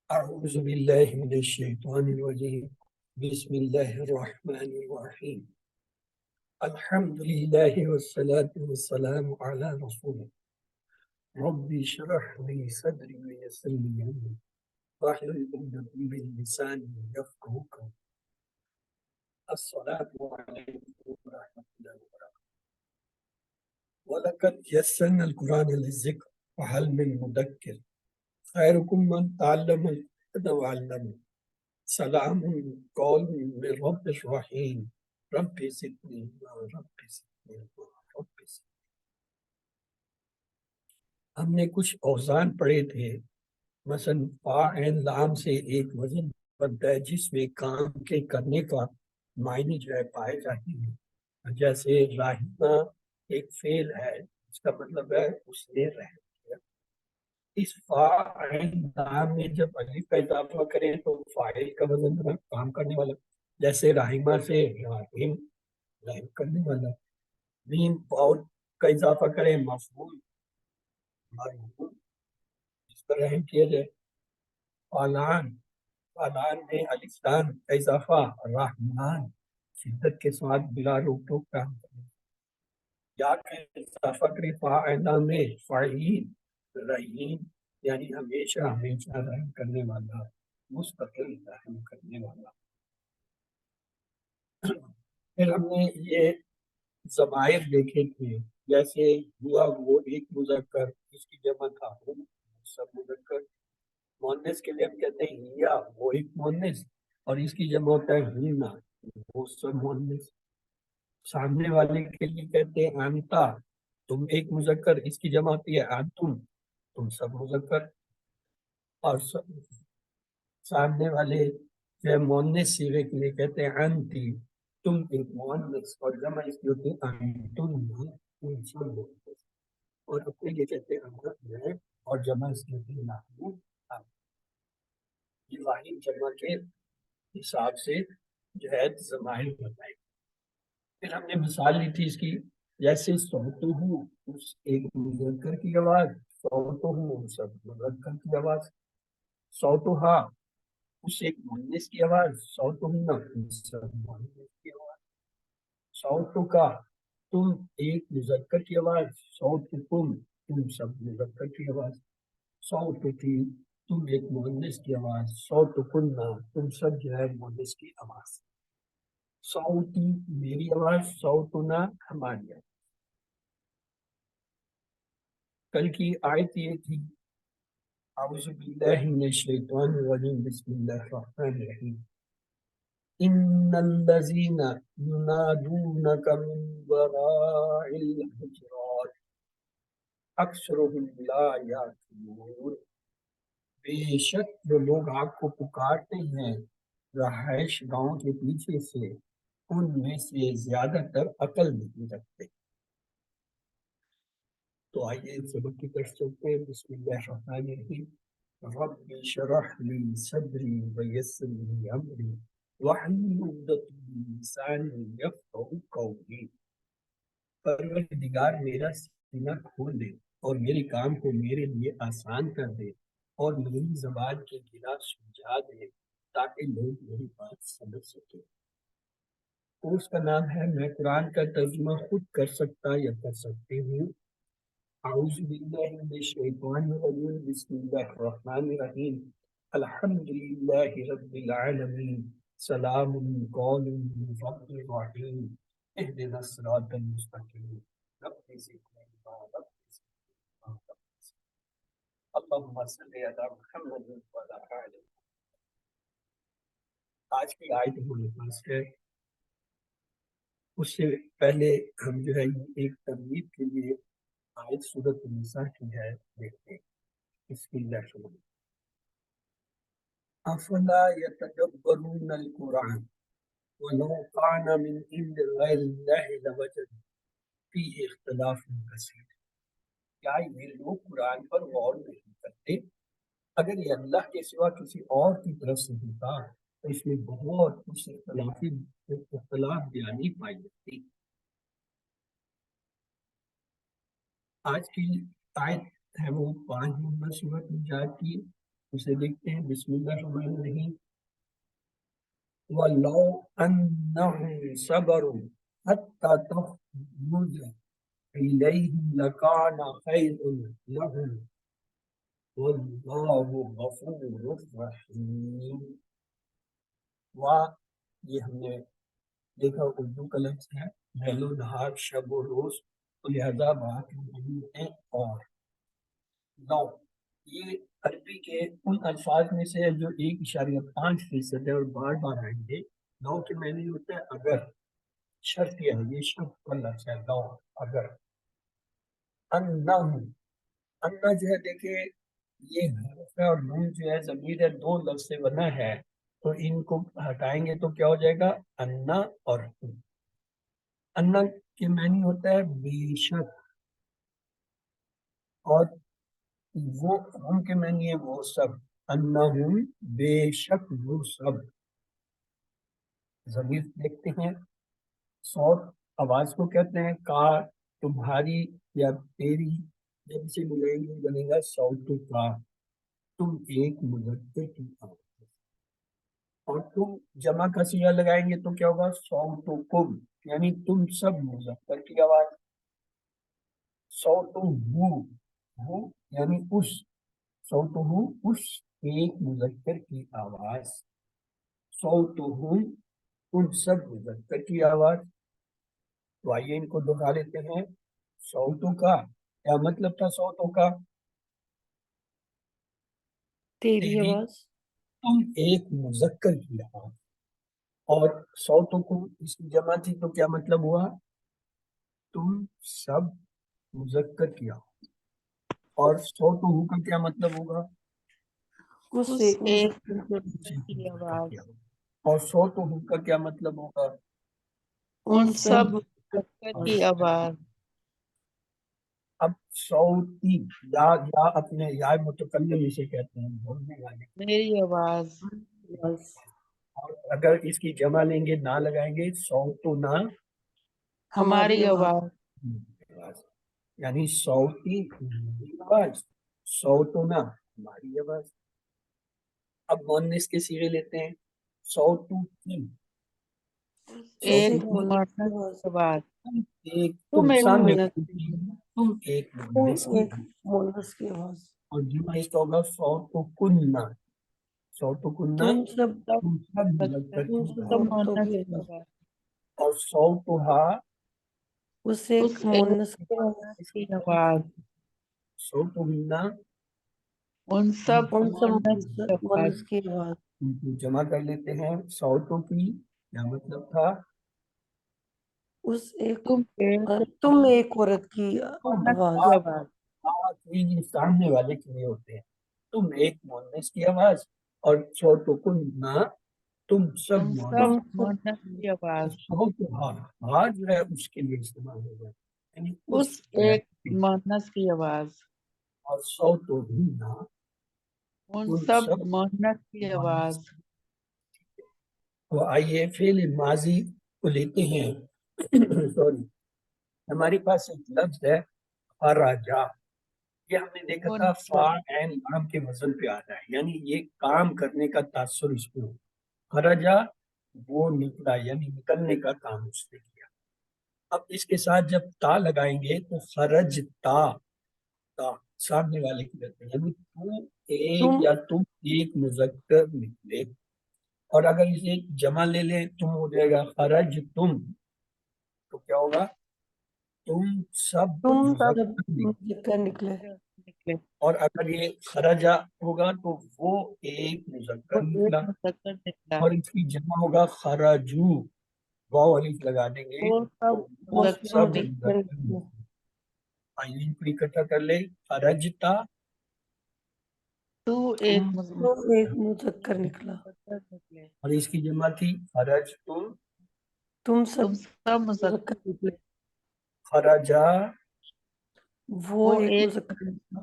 أعوذ بالله من الشيطان الرجيم. بسم الله الرحمن الرحيم. الحمد لله والصلاة والسلام على رسوله. ربي اشرح لي صدري ويسر لي أمري واحلل عقدة من لساني يفقهوا قولي. السلام عليكم ورحمة الله وبركاته. ولقد يسرنا القرآن للذكر وهل من مدكر خيركم من تعلم القرآن وعلمه. سلام قول من رب الرحیم رب زدنی رب زدنی رب زدنی. ہم نے کچھ اوزان پڑھے تھے، مثلا فا عین لام سے ایک وزن بنتا ہے جس میں کام کے کرنے کا معنی جو ہے پائے جاتے ہیں. جیسے راہمہ ایک فعل ہے، اس کا مطلب ہے اس نے رحم کیا. اس فا عین لام میں جب الف کا اضافہ کریں تو فاعل کا وزن بنا کام کرنے والا، جیسے راہمہ سے راہم رحم کرنے والا. میم واؤ کا اضافہ کریں مفعول مرحوم جس پر رحم کیا جائے. فالان فالان میں الف لام کا اضافہ رحمان شدت کے ساتھ بلا روک ٹوک کام کرنے. یا کا اضافہ کریں فاعل میں فعیل رحیم یعنی ہمیشہ ہمیشہ رحم کرنے والا، مستقل رحم کرنے والا. پھر ہم نے یہ ضمائر دیکھے تھے، جیسے ہوا وہ ایک مذکر، اس کی جمع تھا ہم سب مذکر. مؤنث کے لیے ہم کہتے ہیں ہیا وہ ایک مؤنث، اور اس کی جمع ہوتا ہے ہینا وہ سب مؤنث. سامنے والے کے لیے کہتے ہیں انتا تم ایک مذکر، اس کی جمع ہوتی ہے انتم تم سب مذکر. اور سامنے والے جو ہے مؤنث صیغے کے لیے کہتے ہیں انتی تم ایک مؤنث، اور جمع اس کی ہوتی ہے انتن تم سب مؤنث. اور اپنے لیے کہتے ہیں اور جمع اس کی ہوتی ہے نحن. یہ واحد جمع کے حساب سے جو ہے ضمائر بتائے. پھر ہم نے مثال لی تھی اس کی، جیسے صوتہ اس ایک مذکر کی آواز، صوتہ سب مذکر کی آواز. صوتہا اس ایک مؤنث کی آواز، صوتہن سب مؤنث کی آواز. صوتکا تم ایک مذکر کی آواز، صوتکم تم سب مذکر کی آواز. صوتکی تم ایک مؤنث کی آواز، صوتکنا تم سب جو ہے مؤنث کی آواز. صوتی میری آواز، صوتنا ہماری آواز. کل کی آیت یہ تھی اعوذ باللہ من الشیطان الرجیم بسم اللہ الرحمن الرحیم. ان الذین ینادونک من وراء الحجرات اکثرهم لا یعقلون. بے شک جو لوگ آپ کو پکارتے ہیں رہائش گاؤں کے پیچھے سے، ان میں سے زیادہ تر عقل نہیں رکھتے. تو آئیے سبق کی طرف چلتے ہیں. بسم اللہ الرحمن الرحیم. رب اشرح لی صدری ویسر لی امری واحلل عقدۃ من لسانی یفقہوا قولی. پروردگار میرا سینہ کھول دے اور میرے کام کو میرے لیے آسان کر دے اور میری زبان کی گرا سمجھا دے تاکہ لوگ میری بات سمجھ سکیں. اس کا نام ہے میں قرآن کا ترجمہ خود کر سکتا یا کر سکتے ہوں. اعوذ باللہ من الشیطان الرجیم بسم اللہ الرحمن الرحیم. الحمد للہ رب العالمین سلام قول من رب الرحیم اهدنا الصراط المستقیم رب زدنی رب زدنی. اللہم صل علی محمد وعلی آل. آج کی آیت ہمارے پاس ہے. اس سے پہلے ہم جو ہے ایک ترغیب کے لیے آیت سورۃ النساء کی ہے دیکھتے ہیں. بسم اللہ الرحمن الرحیم. افلا یتدبرون القرآن ولو کان من عند غیر اللہ لوجدوا فیہ اختلافا کثیرا. کیا یہ لوگ قرآن پر غور نہیں کرتے؟ اگر یہ اللہ کے سوا کسی اور کی طرف سے ہوتا تو اس میں بہت کچھ اختلاف بیانی پائی جاتی. آج کی آیت ہے وہ 5 نمبر سورۃ النساء کی اسے دیکھتے ہیں. بسم اللہ الرحمن الرحیم. وَلَوْ أَنَّهُمْ صَبَرُوا حَتَّى تَخْرُجَ إِلَيْهِمْ لَكَانَ خَيْرًا لَهُمْ وَاللَّهُ غَفُورٌ رَحِيمٌ. یہ ہم نے دیکھا اردو کا لفظ ہے لیل و نہار شب و روز، تو لہذا بات نہیں ہے. اور لو یہ عربی کے ان الفاظ میں سے ہے جو 1.5% ہے اور بار بار آئیں گے. لو کے معنی ہوتا ہے اگر، شرط یہ ہے، یہ شرط کا لفظ ہے لو اگر. انا جو ہے دیکھیں یہ حرف ہے اور نون جو ہے ضمیر ہے، دو لفظ سے بنا ہے، تو ان کو ہٹائیں گے تو کیا ہو جائے گا انا اور ہم. انا کے معنی ہوتا ہے بے شک، اور وہ ہم کے معنی ہے وہ سب. انہم بے شک وہ سب. ضمیر دیکھتے ہیں، صوت آواز کو کہتے ہیں کا، تمہاری یا تیری، جب اسے ملائیں گے بنے گا صوت کا. تم ایک مذکر کی آواز. اور تم جمع کا صیغہ لگائیں گے تو کیا ہوگا صوتکم، یعنی تم سب مذکر کی آواز. صوت ہو یعنی اس، صوت ہو اس ایک مذکر کی آواز. صوت ان سب مذکر کی آواز. تو آئیے ان کو دہرا لیتے ہیں. صوتوں کا کیا مطلب تھا؟ صوتوں کا تیری تیری، آواز. تم ایک مذکر کی آواز. اور صوتوں کو اس کی جمع تھی تو کیا مطلب ہوا؟ تم سب مذکر کی آواز. اور صوتوں کا کیا مطلب ہوگا؟ اس اس ایک ایک مذکر کی آواز. اور صوتوں کا کیا مطلب ہوگا؟ ان سب مذکر مذکر کی آواز. اب صوتی یا اپنے یا متکلم اسے کہتے ہیں بولنے والے. میری آواز. آواز. اور اگر اس کی جمع لیں گے نہ لگائیں گے صوتنا، ہماری آواز. یعنی صوتی آواز، صوتنا ہماری آواز. اب مؤنث کے صیغے لیتے ہیں. صوتو کی، ایک صوت مؤنث آواز. آواز. ایک تم تم ایک سامنے مؤنث تم ایک مؤنث کی. ایک مؤنث کی آواز. اور جمع اس کا ہوگا صوت کننا. صوت کننا تم سب تم سب مذکر تم کی سب تم آواز. عورتوں مؤنث کی کی آواز. آواز. اور صوتھا اس ایک اس مؤنث ایک کی آواز. مؤنث کی آواز. صوتہن ان سب ان سب مؤنث کی آواز. مؤنث کی آواز. ان کو جمع کر لیتے ہیں. صوتوں کی کیا مطلب تھا؟ اس ایک تم ایک تم ایک عورت کی مؤنث آواز. کی آواز. یہ سامنے والے کے لیے ہوتے ہیں. تم ایک مؤنث کی آواز، اور صوتکن تم سب تم مؤنث. سب تم سب مؤنث کی آواز. صوتھا جو ہے اس کے لیے استعمال ہوگا، یعنی اس ایک مؤنث کی آواز. اور صوتہن ان ان سب سب مؤنث کی آواز. تو آئیے فعل ماضی کو لیتے ہیں. سوری، ہمارے پاس ایک لفظ ہے خرجا. یہ ہم نے دیکھا تھا فاعل لام کے وزن پہ آتا ہے، یعنی یہ کام کرنے کا تاثر اس پہ ہو. خرجا وہ نکلا، یعنی نکلنے کا کام اس نے کیا. اب اس کے ساتھ جب تا لگائیں گے تو خرج تا سامنے والے کی کرتے ہیں، یعنی تم ایک مذکر نکلے. اور اگر اسے جمع لے لیں تم ہو جائے گا خرج تم، تو کیا ہوگا تم سب تم سب مذکر نکلے. مذکر نکلے. نکلے. اور اگر یہ خرجا ہوگا تو وہ ایک وہ مذکر ایک نکلا. مذکر نکلا. اور اس کی جمع ہوگا خرجو، واو الف لگا دیں گے وہ سب تو وہ وہ مذکر سب مذکر مذکر نکلے. نکلے. آئیے ان کو اکٹھا کر لیں. خرجتا تو ایک تو ایک مذکر نکلا. مذکر نکلے. اور اس کی جمع تھی خرج تم. تم سب تم سب مذکر مذکر نکلے. خرجا وہ ایک ایک مذکر نکلا.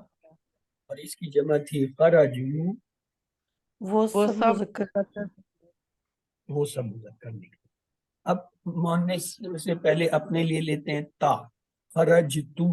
اور اس کی جمع تھی خرجو، وہ وہ سب سب مذکر. مذکر نکلے. وہ سب مذکر نکلے. اب مؤنث سے پہلے اپنے لیے لیتے ہیں تا. خرج تم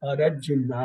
خرجنا،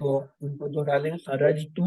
تو ان کو دوہرا لیں، خرجتو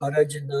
خرجنا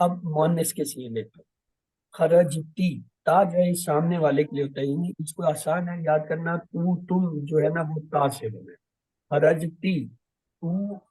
اب مؤنث کے سیغے پہ خرجتی، تا جو ہے اس سامنے والے کے لیے ہوتا ہے، یعنی اس کو آسان ہے یاد کرنا، تو تم جو ہے نا وہ تا سے بنے، خرجتی تو وہ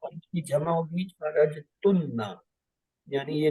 اور اس کی جمع ہوگی خرجتن، یعنی یہ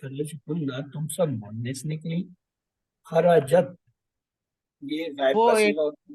خرجتن تم سب مؤنث نکلی، خرجت یہ غائب وہ کا ایک صیغہ ہوتا ہے،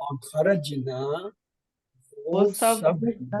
اور خرجنا وہ وہ سب سب نکلے۔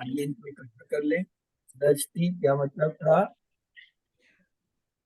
آئیے ان کو اکٹھا کر لیں، خرجتی کیا مطلب تھا؟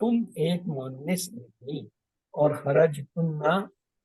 تم ایک مؤنث نکلی، اور خرجتن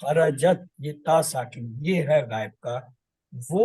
خرجت یہ تا ساکن یہ ہے غائب کا، وہ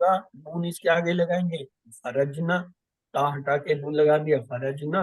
کا نون اس کے آگے لگائیں گے، خرجنا تا ہٹا کے نون لگا دیا، خرجنا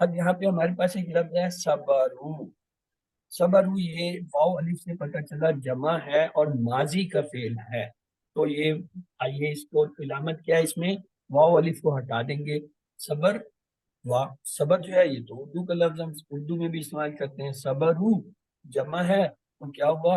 اب یہاں پہ ہمارے پاس ایک لفظ ہے صبرو، صبرو یہ واو الف سے پتہ چلا جمع ہے اور ماضی کا فعل ہے، تو یہ آئیے اس کو علامت کیا ہے، اس میں واو الف کو ہٹا دیں گے، صبر واہ صبر جو ہے یہ تو اردو کا لفظ ہم اردو میں بھی استعمال کرتے ہیں، صبرو جمع ہے تو کیا ہوا؟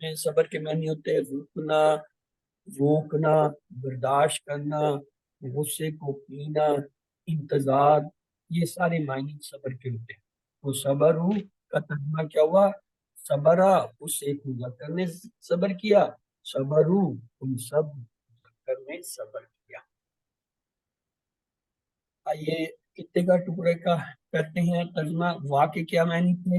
میں صبر کے معنی ہوتے ہیں رکنا، روکنا، برداشت کرنا، غصے کو پینا، انتظار، یہ سارے معنی صبر کے ہوتے ہیں۔ تو صبر کا ترجمہ کیا ہوا؟ صبرا اس ایک مذکر نے صبر کیا، صبرو تم سب مذکر نے صبر کیا۔ آئیے کتنے کا ٹکڑے کا کرتے ہیں ترجمہ، وا کے کیا معنی تھے؟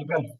اگر،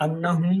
انہم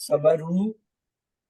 صبرو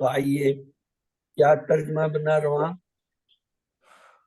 تو آئیے کیا ترجمہ بنا رہا؟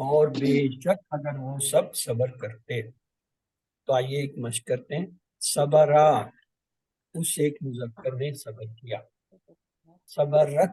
اور بے شک اگر وہ سب صبر کرتے۔ تو آئیے ایک مشق کرتے ہیں، صبرا اس ایک مذکر نے صبر کیا، صبرت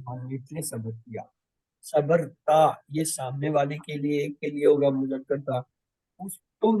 مؤنث نے صبر کیا، صبرتا یہ سامنے والے کے لیے ایک کے لیے ہوگا مذکر تھا، اس تم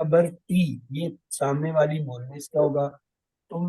صبرتی یہ سامنے والی مؤنث کا ہوگا، تم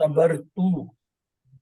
صبر تو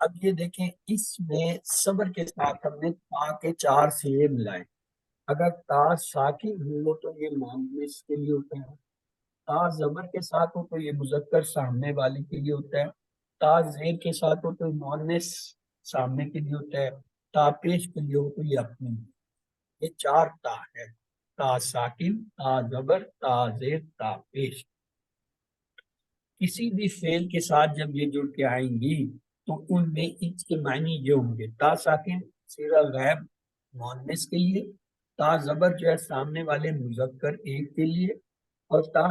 اب یہ دیکھیں اس میں صبر کے ساتھ ہم نے تا کے چار سیغے ملائے، اگر تا ساکن ہو تو یہ مؤنث کے لیے ہوتا ہے، تا زبر کے ساتھ ہو تو یہ مذکر سامنے والے کے لیے ہوتا ہے، تا زیر کے ساتھ ہو تو مؤنث سامنے کے لیے ہوتا ہے، تا پیش کے لیے ہو تو یہ اپنے لیے۔ یہ چار تا ہے، تا ساکن، تا زبر، تا زیر، تا پیش۔ کسی بھی فعل کے ساتھ جب یہ جڑ کے آئیں گی تو ان میں اس کے معنی یہ ہوں گے، تا ساکن صیغہ غائب مؤنث کے لیے، تا زبر جو ہے سامنے والے مذکر ایک کے لیے، اور تا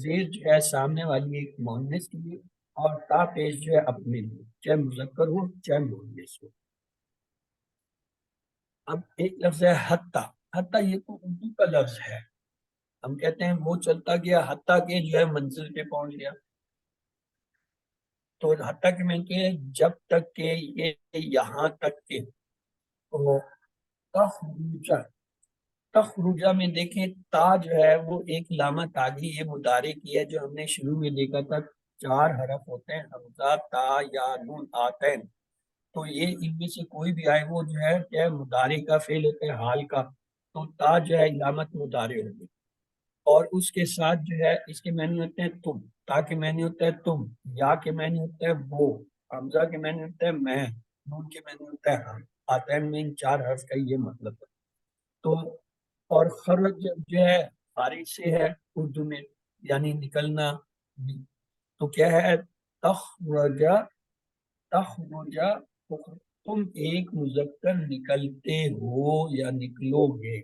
زیر جو ہے سامنے والی ایک مؤنث کے لیے، اور تا پیش جو ہے اپنے لیے، چاہے مذکر ہو چاہے مؤنث ہو۔ اب ایک لفظ ہے حتی، حتی یہ تو اردو کا لفظ ہے، ہم کہتے ہیں وہ چلتا گیا حتیٰ کہ جو ہے منزل پہ پہنچ گیا، تو حتیٰ کہ میں کہ جب تک کہ یہ یہاں تک کہ وہ تخرجہ، تخرجہ میں دیکھیں تا جو ہے وہ ایک علامت آگئی، یہ مضارع کی ہے جو ہم نے شروع میں دیکھا تھا، چار حرف ہوتے ہیں، حمزہ، تا، یا، نون، آتین، تو یہ ان میں سے کوئی بھی آئے وہ جو ہے کیا مضارع کا فعل ہوتا ہے، حال کا، تو تا جو ہے علامت مضارع ہوگی، اور اس کے ساتھ جو ہے اس کے معنی ہوتے ہیں تم، تا کے معنی ہوتا ہے تم، یا کے معنی ہوتا ہے وہ، حمزہ کے معنی ہوتا ہے میں، نون کے معنی ہوتا ہے ہم، آتین میں ان چار حرف کا یہ مطلب ہے۔ تو اور خرج جو ہے خارج سے ہے اردو میں، یعنی نکلنا، تو کیا ہے؟ تخرجا، تخرجا، تم ایک مذکر نکلتے ہو یا نکلو گے.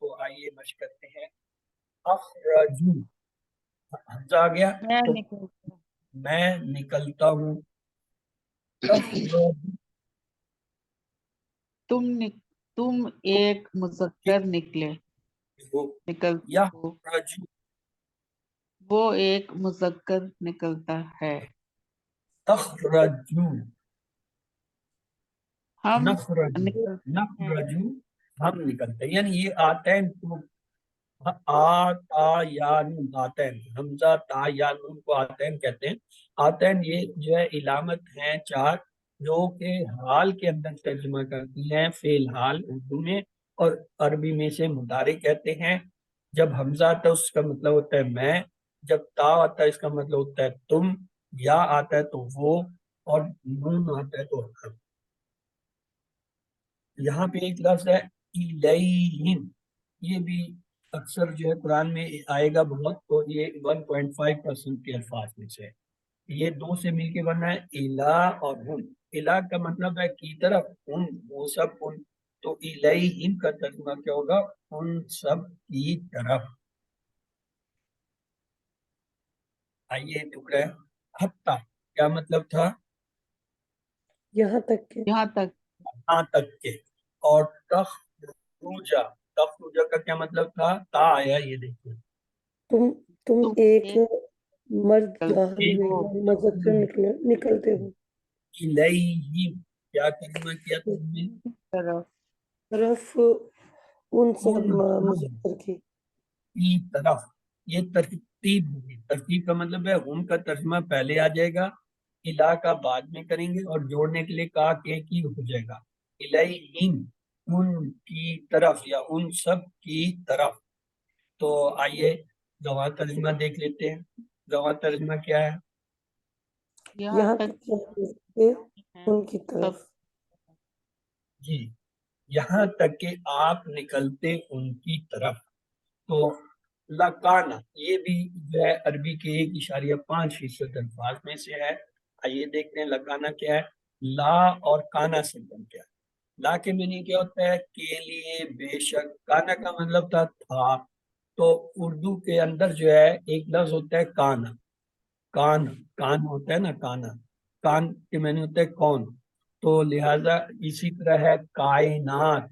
تو آئیے مشق کرتے ہیں. اخرجو، حمزہ آ گیا میں تو نکلتا ہوں. میں نکلتا ہوں. تخرج، تم ایک مذکر نکلے، نکلتے ہو. یخرج، وہ ایک مذکر نکلتا ہے. تخرجو، ہم نخرجو، نکلتے ہیں. نخرجو، ہم نکلتے ہیں. یعنی یہ آتین کو آتا یا نون، آتین، حمزہ تا یا نون کو آتین کہتے ہیں. آتین یہ جو ہے علامت ہیں 4 جو کہ حال کے اندر ترجمہ کرتی ہیں، فعل حال اردو میں، اور عربی میں سے مضارع کہتے ہیں. جب حمزہ آتا ہے اس کا مطلب ہوتا ہے میں، جب تا آتا ہے اس کا مطلب ہوتا ہے تم، یا آتا ہے تو وہ، اور نون آتا ہے تو ہم. یہاں پہ ایک لفظ ہے الیہم، یہ بھی اکثر جو ہے قرآن میں آئے گا بہت، تو یہ 1.5% کے الفاظ میں سے ہے. یہ 2 سے مل کے بنا ہے الہ اور ہم. الہ کا مطلب ہے کی طرف، ان وہ سب ان، تو الیہم کا ترجمہ کیا ہوگا؟ ان سب کی طرف. آئیے ٹکڑا ہے حتیٰ، کیا مطلب تھا؟ یہاں تک کہ یہاں تک. یہاں تک کے. اور تخرجا، تخرجا کا کیا مطلب تھا؟ تا آیا، یہ دیکھیں. تم تم ایک ایک مرد نکلتے باہر ہو. میں مذکر نکلتے ہو. الیہم، کیا ترجمہ کیا تھا ہم نے؟ طرف. طرف ان سب ان مذکر کی. کی طرف. یہ ترتیب ہوگی. ترتیب کا مطلب ہے ان کا ترجمہ پہلے آ جائے گا، الہ کا بعد میں کریں گے، اور جوڑنے کے لیے کا کے کی ہو جائے گا. الیہم، ان کی طرف یا ان سب کی طرف. تو آئیے گواہ ترجمہ دیکھ لیتے ہیں. گواہ ترجمہ کیا ہے؟ یہاں تک کہ ان کی طرف. جی، یہاں تک کہ آپ نکلتے ان کی طرف. تو لکانا یہ بھی جو ہے عربی کے 1.5% الفاظ میں سے ہے. آئیے دیکھتے ہیں لکانا کیا ہے. لا اور کانا سے بن کیا ہے. لا کے معنی کیا ہوتا ہے؟ کے لیے، بے شک. کانا کا مطلب تھا. تو اردو کے اندر جو ہے ایک لفظ ہوتا ہے کانا. کان، کان ہوتا ہے نا، کانا، کان کے معنی ہوتا ہے کون. تو لہذا اسی طرح ہے کائنات.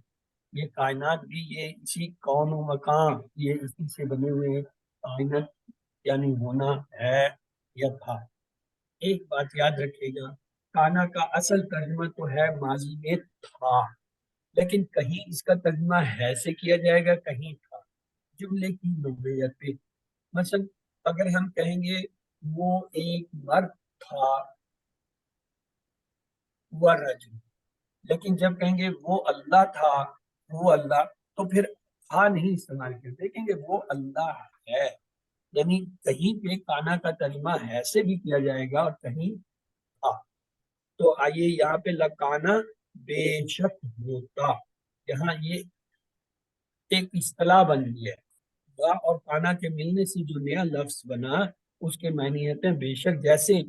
یہ کائنات بھی یہ اسی کون و مکان، یہ اسی سے بنے ہوئے. کائنات یعنی ہونا ہے یا تھا. ایک بات یاد رکھیے گا، کانا کا اصل ترجمہ تو ہے ماضی میں تھا، لیکن کہیں اس کا ترجمہ ہے سے کیا جائے گا، کہیں تھا. جملے کی نوعیت پہ. مثلا اگر ہم کہیں گے وہ ایک مرد تھا، وہ رجل، لیکن جب کہیں گے وہ اللہ تھا، وہ اللہ، تو پھر تھا نہیں استعمال کرتے، کہیں گے وہ اللہ ہے. یعنی کہیں پہ کانا کا ترجمہ ہے سے بھی کیا جائے گا اور کہیں تھا. تو آئیے یہاں پہ لکانا بے شک ہوتا. یہاں یہ ایک اصطلاح بن گئی ہے. وا اور کانا کے ملنے سے جو نیا لفظ بنا اس کے معنی ہوتے ہیں بے شک. جیسے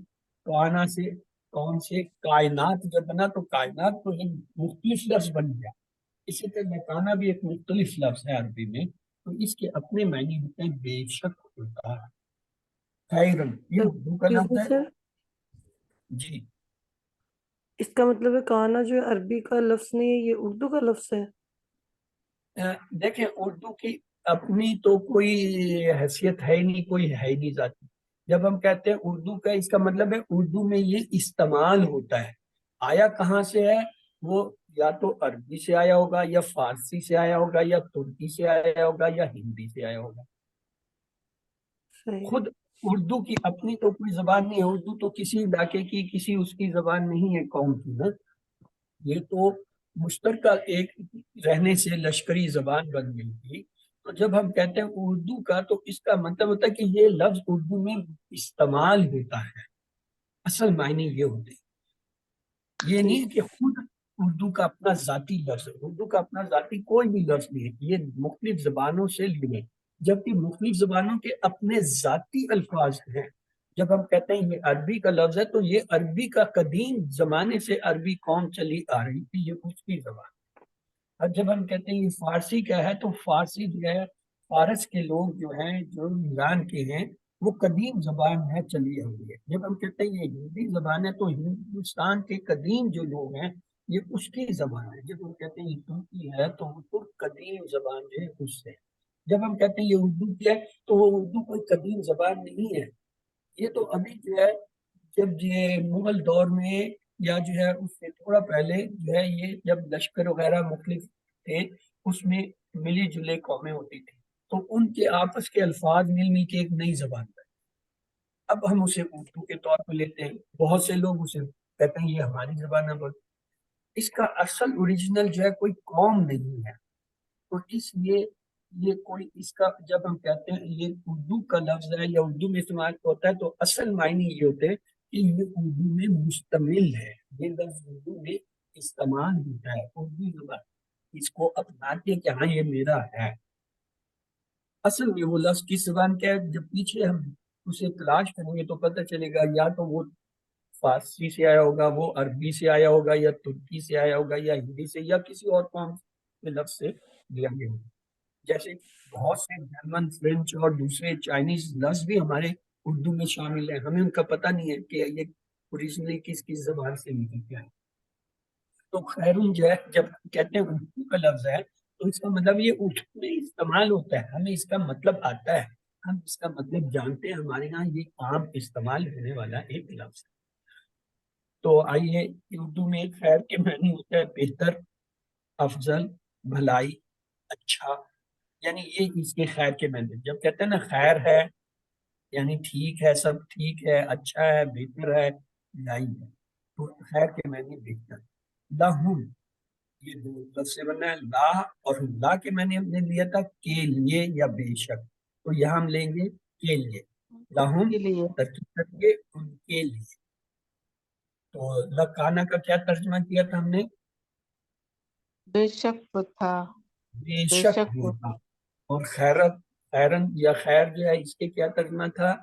کانا سے کون سے کائنات جب بنا تو کائنات تو ایک مختلف لفظ بن گیا. اسی طرح لکانا بھی ایک مختلف لفظ ہے عربی میں، تو اس کے اپنے معنی ہوتے ہیں بے شک ہوتا ہے. خیرن، یہ اردو کا لفظ ہے. سر جی، اس کا مطلب ہے کانا جو ہے عربی کا لفظ نہیں ہے، یہ اردو کا لفظ ہے. دیکھیں اردو کی اپنی تو کوئی حیثیت ہے ہی نہیں، کوئی ہے ہی نہیں ذاتی. جب ہم کہتے ہیں اردو کا، اس کا مطلب ہے اردو میں یہ استعمال ہوتا ہے. آیا کہاں سے ہے؟ وہ یا تو عربی سے آیا ہوگا، یا فارسی سے آیا ہوگا، یا ترکی سے آیا ہوگا، یا ہندی سے آیا ہوگا. صحیح. خود اردو کی اپنی تو کوئی زبان نہیں ہے. اردو تو کسی علاقے کی، کسی اس کی زبان نہیں ہے قوم کی نا. یہ تو مشترکہ ایک رہنے سے لشکری زبان بن گئی تھی. تو جب ہم کہتے ہیں اردو کا، تو اس کا مطلب ہوتا ہے کہ یہ لفظ اردو میں استعمال ہوتا ہے. اصل معنی یہ ہوتے ہیں. یہ نہیں کہ خود اردو کا اپنا ذاتی لفظ ہے، اردو کا اپنا ذاتی کوئی بھی لفظ نہیں ہے، یہ مختلف زبانوں سے لیے، جبکہ مختلف زبانوں کے اپنے ذاتی الفاظ ہیں۔ جب ہم کہتے ہیں یہ عربی کا لفظ ہے تو یہ عربی کا قدیم زمانے سے عربی قوم چلی آ رہی تھی، یہ اس کی زبان۔ اور جب ہم کہتے ہیں یہ فارسی کا ہے تو فارسی جو ہے، فارس کے لوگ جو ہیں، جو ایران کے ہیں، وہ قدیم زبان ہے، چلی ہوئی ہے۔ جب ہم کہتے ہیں یہ ہندی زبان ہے تو ہندوستان کے قدیم جو لوگ ہیں یہ اس کی زبان ہے۔ جب ہم کہتے ہیں یہ ترکی ہے تو وہ ترک قدیم زبان جو ہے اس سے۔ جب ہم کہتے ہیں یہ اردو کیا ہے تو وہ اردو کوئی قدیم زبان نہیں ہے، یہ تو ابھی جو ہے، جب یہ مغل دور میں یا جو ہے اس سے تھوڑا پہلے جو ہے، یہ جب لشکر وغیرہ مختلف تھے اس میں ملی جلی قومیں ہوتی تھی تو ان کے آپس کے الفاظ مل مل کے ایک نئی زبان بنی۔ اب ہم اسے اردو کے طور پہ لیتے ہیں، بہت سے لوگ اسے کہتے ہیں یہ ہماری زبان ہے، اس کا اصل اوریجنل جو ہے کوئی قوم نہیں ہے۔ تو اس لیے یہ کوئی اس کا جب ہم کہتے ہیں یہ اردو کا لفظ ہے یا اردو میں استعمال ہوتا ہے تو اصل معنی یہ ہوتے ہیں کہ یہ اردو میں مشتمل ہے، یہ لفظ اردو میں استعمال ہوتا ہے، اردو زبان اس کو اپناتے کہ ہاں یہ میرا ہے۔ اصل میں وہ لفظ کس زبان کا ہے، جب پیچھے ہم اسے تلاش کریں گے تو پتہ چلے گا یا تو وہ فارسی سے آیا ہوگا، وہ عربی سے آیا ہوگا، یا ترکی سے آیا ہوگا، یا ہندی سے، یا کسی اور قوم کے لفظ سے لیا گیا ہوگا۔ جیسے بہت سے جرمن، فرینچ اور دوسرے چائنیز لفظ بھی ہمارے اردو میں شامل ہیں، ہمیں ان کا پتہ نہیں ہے کہ یہ اوریجنلی کس کس زبان سے نکل کے آئے۔ تو خیرون جو ہے جب کہتے ہیں اردو کا لفظ ہے تو اس کا مطلب یہ اردو میں استعمال ہوتا ہے، ہمیں اس کا مطلب آتا ہے، ہم اس کا مطلب جانتے ہیں، ہمارے یہاں یہ عام استعمال ہونے والا ایک لفظ ہے۔ تو آئیے، اردو میں خیر کے معنی ہوتا ہے بہتر، افضل، بھلائی، اچھا، یعنی یہ اس کے خیر کے معنی۔ جب کہتے ہیں نا خیر ہے یعنی ٹھیک ہے، سب ٹھیک ہے، اچھا ہے، بہتر ہے، بھلائی ہے، تو خیر کے معنی بہتر۔ لہم، یہ دو لفظ سے بننا ہے، لا اور لا کے معنی ہم نے لیا تھا کے لیے یا بے شک، تو یہاں ہم لیں گے کے لیے، لہم کے لیے ترکیب کر کے ان کے لیے۔ تو لکانا کا کیا ترجمہ کیا تھا ہم نے؟ بے شک وہ تھا، بے بے شک شک وہ ہوگا۔ اور خیرت، خیرن یا خیر جو ہے اس کے کیا ترجمہ تھا؟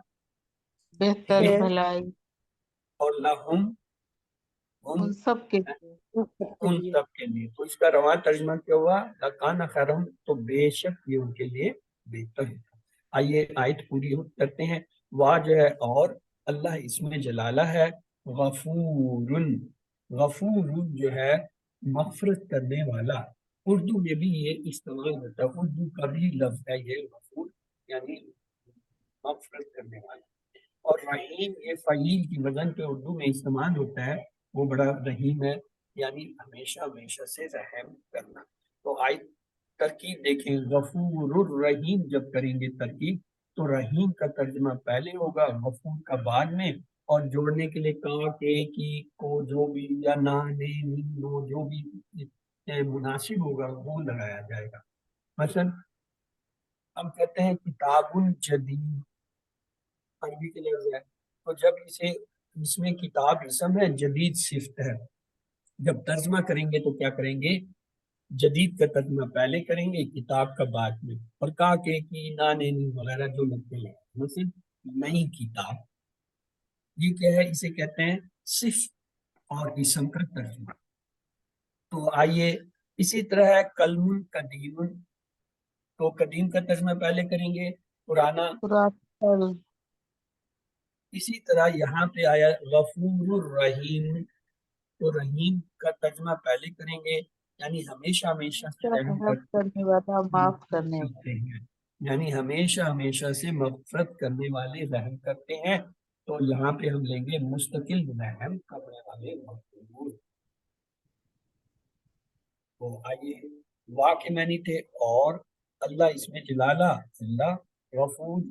بہتر، خیر بھلائی، اور لہم، ہم ان سب کے لیے، ان سب کے ان لیے۔ سب کے لیے۔ تو اس کا رواں ترجمہ کیا ہوا؟ لکانا خیرن، تو بے شک یہ ان کے لیے بہتر ہے۔ آئیے آیت پوری کرتے ہیں۔ واہ جو ہے اور اللہ اس میں جلالہ ہے، غفور، غفور جو ہے مغفرت کرنے والا۔ اردو میں بھی یہ استعمال ہوتا ہے، اردو کا بھی لفظ ہے یہ غفور، یعنی مغفرت کرنے والا۔ اور رحیم یہ فعیل کی وزن پہ اردو میں استعمال ہوتا ہے، وہ بڑا رحیم ہے، یعنی ہمیشہ ہمیشہ سے رحم کرنا۔ تو آیت ترکیب دیکھیں، غفور الرحیم جب کریں گے ترکیب تو رحیم کا ترجمہ پہلے ہوگا، غفور کا بعد میں، اور جوڑنے کے لیے کا، کے، کی، کو، جو بھی، یا نا، نے، نی، نو، جو بھی مناسب ہوگا وہ لگایا جائے گا۔ مثلا ہم کہتے ہیں کتاب جدید، عربی کے لفظ ہے، تو جب اس میں کتاب اسم ہے، جدید صفت ہے، جب ترجمہ کریں گے تو کیا کریں گے؟ جدید کا ترجمہ پہلے کریں گے، کتاب کا بعد میں، اور کا، کے، کی، نا، نے، نی وغیرہ جو لگتے ہیں، مثلا نئی کتاب، یہ کیا ہے؟ اسے کہتے ہیں صفت اور اسم کا ترجمہ۔ تو آئیے اسی طرح ہے کلم قدیم، تو قدیم کا ترجمہ پہلے کریں گے، پرانا۔ قرآن، اسی طرح یہاں پہ آیا غفور الرحیم، تو رحیم کا ترجمہ پہلے کریں گے، یعنی ہمیشہ ہمیشہ سے رحم رحم کرنے والا، معاف کرنے والا۔ کرتے ہیں، یعنی ہمیشہ ہمیشہ سے مغفرت کرنے والے رحم کرتے ہیں۔ تو یہاں پہ ہم لیں گے مستقل رحم کرنے والے غفور۔ تو آئیے، واہ کے معنی تھے اور اللہ اس میں جلالہ، اللہ، غفور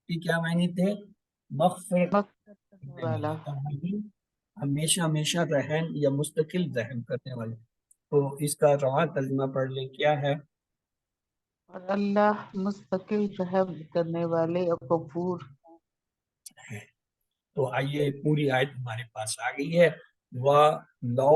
کی کیا معنی تھے؟ مغفرت مغفرت کرنے کرنے والا، والا، اور رحیم ہمیشہ ہمیشہ رحم یا مستقل رحم کرنے والے۔ تو اس کا رواں ترجمہ پڑھ لیں، کیا ہے؟ اور اللہ مستقل رحم کرنے والے اور غفور۔ ہے۔ تو آئیے پوری آیت ہمارے پاس آ گئی ہے۔ لو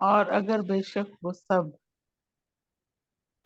اور اگر بے شک وہ سب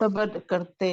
صبر کرتے،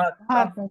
یہاں تک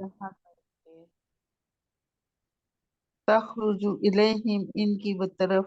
یہاں تک کہ تخرج الیہم ان کی وہ طرف،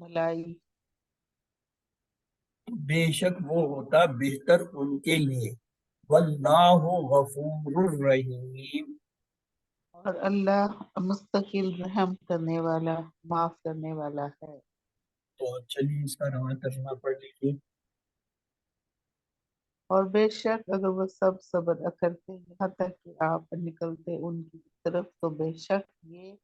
بھلائی، بے شک وہ ہوتا بہتر ان کے لیے، واللہ غفور رحیم. اور اللہ مستقل رحم کرنے والا، معاف کرنے والا ہے۔ تو چلیے اس کا روان ترجمہ پڑھ لیجیے. اور بے شک اگر وہ سب صبر کرتے یہاں تک کہ آپ نکلتے ان کی طرف، تو بے شک یہ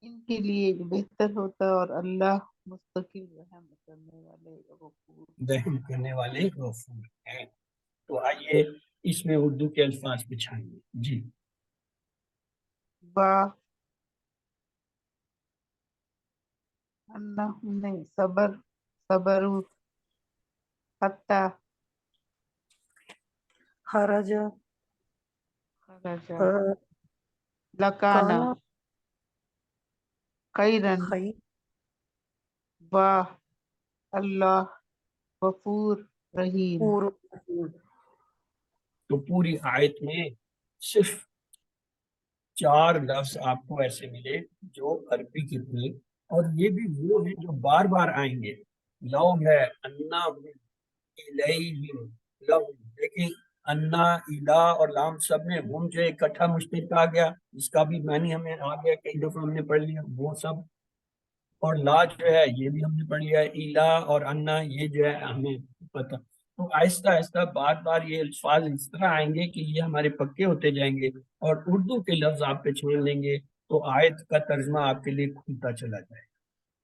ان کے لیے بہتر ہوتا، اور اللہ مستقل رحم کرنے والے غفور۔ رحم کرنے والے غفور ہیں. تو آئیے اس میں اردو کے الفاظ بچھائیے جی. با انہم نے صبروا حتی خرج خرج کانا لکانا خیرن خیر با اللہ غفور رحیم۔ پور تو پوری آیت میں صرف 4 لفظ آپ کو ایسے ملے جو عربی کے تھے، اور یہ بھی وہ ہیں جو بار بار آئیں گے. لو ہے، انا الیہم لہم، دیکھیں انا الا اور لام سب میں ہم جو اکٹھا مشترک آ گیا، اس کا بھی معنی ہمیں آ گیا، کئی دفعہ ہم نے پڑھ لیا وہ سب. اور لا جو ہے یہ بھی ہم نے پڑھ لیا ہے، الا اور انا یہ جو ہے ہمیں پتہ. تو آہستہ آہستہ بار بار یہ الفاظ اس طرح آئیں گے کہ یہ ہمارے پکے ہوتے جائیں گے، اور اردو کے لفظ آپ پہ چھوڑ لیں گے تو آیت کا ترجمہ آپ کے لیے کھلتا چلا جائے.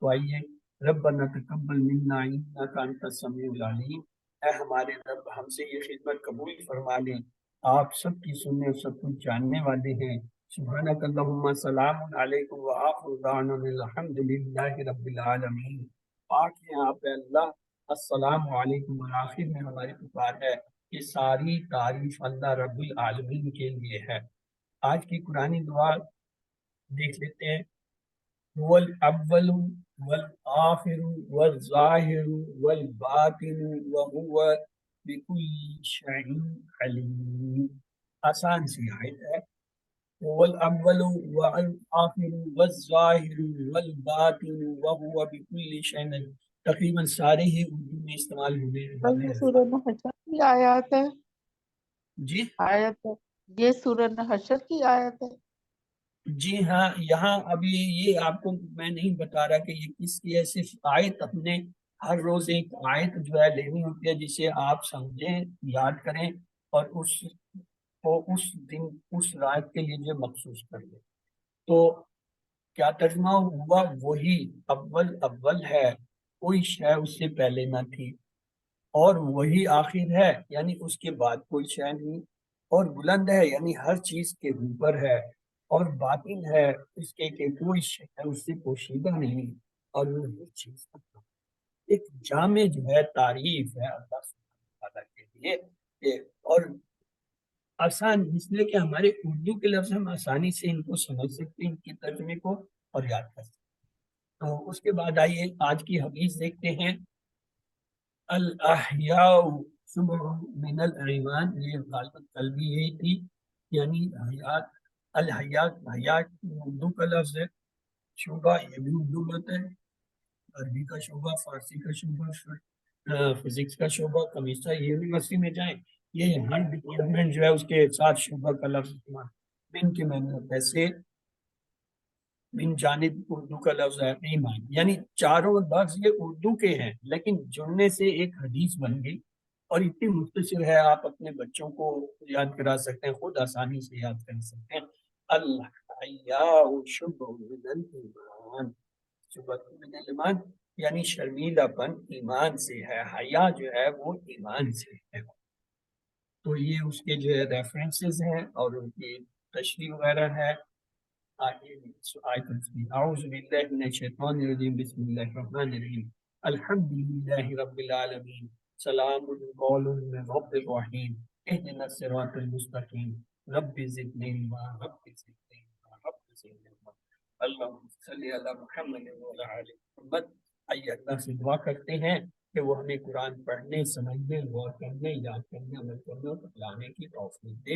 تو آئیے، ربنا تقبل منا انک انت السمیع العلیم، اے ہمارے رب ہم سے یہ خدمت قبول فرما لیں، آپ سب کی سننے اور سب کچھ جاننے والے ہیں. سبحانک اللہم سلام علیکم وآخر دعوانا الحمد للہ رب العالمین. پاک ہیں آپ اے اللہ، السلام علیکم، اور آخر میں ہماری پکار ہے کہ ساری تعریف اللہ رب العالمین کے لیے ہے. آج کی قرآنی دعا دیکھ لیتے ہیں. هو الأول والآخر والظاهر والباطن وهو بكل شيء عليم. آسان سی آیت ہے. هو الأول والآخر والظاهر والباطن وهو بكل شيء عليم. تقریباً سارے ہی اردو میں استعمال ہونے والے یہ سورہ الفاظ. حشر کی آیات ہے، جی آیت ہے، یہ سورہ حشر کی آیت ہے۔ جی ہاں، یہاں ابھی یہ آپ کو میں نہیں بتا رہا کہ یہ کس کی ہے، صرف آیت اپنے ہر روز ایک آیت جو ہے لینی ہوتی ہے جسے آپ سمجھیں، یاد کریں، اور اس کو اس دن اس رات کے لیے جو مخصوص کر لیں. تو کیا ترجمہ ہوا؟ وہی اول اول ہے، کوئی شے اس سے پہلے نہ تھی، اور وہی آخر ہے یعنی اس کے بعد کوئی شے نہیں، اور بلند ہے یعنی ہر چیز کے اوپر ہے، اور باطن ہے اس کے کہ کوئی شے ہے اس سے پوشیدہ نہیں، اور وہ ہر چیز کا ایک جامع جو ہے تعریف ہے اللہ سبحانہ وتعالیٰ کے لیے. اور آسان اس لیے کہ ہمارے اردو کے لفظ ہم آسانی سے ان کو سمجھ سکتے ہیں، ان کے ترجمے کو اور یاد کر سکتے ہیں. تو اس کے بعد آئیے آج کی حدیث دیکھتے ہیں. الاحیاء شبہ من الایمان، یہ غالباً کل بھی یہی تھی، یعنی حیات. الحیات حیات اردو کا لفظ ہے، شعبہ یہ بھی اردو میں ہوتا ہے، عربی کا شعبہ، فارسی کا شعبہ، فزکس کا شعبہ، کمیسٹر یونیورسٹی میں جائیں یہ ہر ڈپارٹمنٹ جو ہے اس کے ساتھ شعبہ کا لفظ استعمال. من کے معنی ہوتا ہے سے، من جانب اردو کا لفظ ہے ایمان، یعنی چاروں لفظ یہ اردو کے ہیں لیکن جڑنے سے ایک حدیث بن گئی، اور اتنی مختصر ہے آپ اپنے بچوں کو یاد کرا سکتے ہیں، خود آسانی سے یاد کر سکتے ہیں. الحیاء شبہ من الایمان، شبہ من الایمان یعنی شرمیلا پن ایمان سے ہے، حیا جو ہے وہ ایمان سے ہے. تو یہ اس کے جو ہے ریفرنسز ہیں اور ان کی تشریح وغیرہ ہے. اعوذ باللہ من الشیطان الرجیم بسم اللہ الرحمن الرحیم الحمد للہ رب العالمین سلام قول من رب الرحیم اهدنا الصراط المستقیم رب زدنی علما رب زدنی علما رب زدنی علما. اللہم صلی علی محمد وعلی آل محمد. آئیے اللہ سے دعا کرتے ہیں کہ وہ ہمیں قرآن پڑھنے، سمجھنے، غور کرنے، یاد کرنے، عمل کرنے اور بتلانے کی توفیق دے.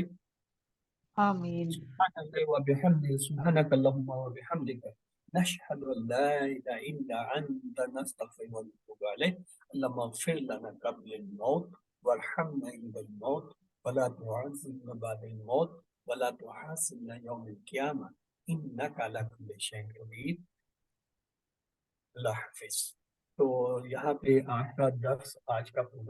آمین. سبحان الله وبحمده سبحانك اللهم وبحمدك نشهد ان لا اله الا انت نستغفرك ونتوب اليك. اللهم اغفر لنا قبل الموت وارحمنا عند الموت ولا تعذبنا بعد الموت ولا تحاسبنا يوم القيامة انك على كل شيء قدير. اللہ حافظ. تو یہاں پہ آج کا درس، آج کا پروگرام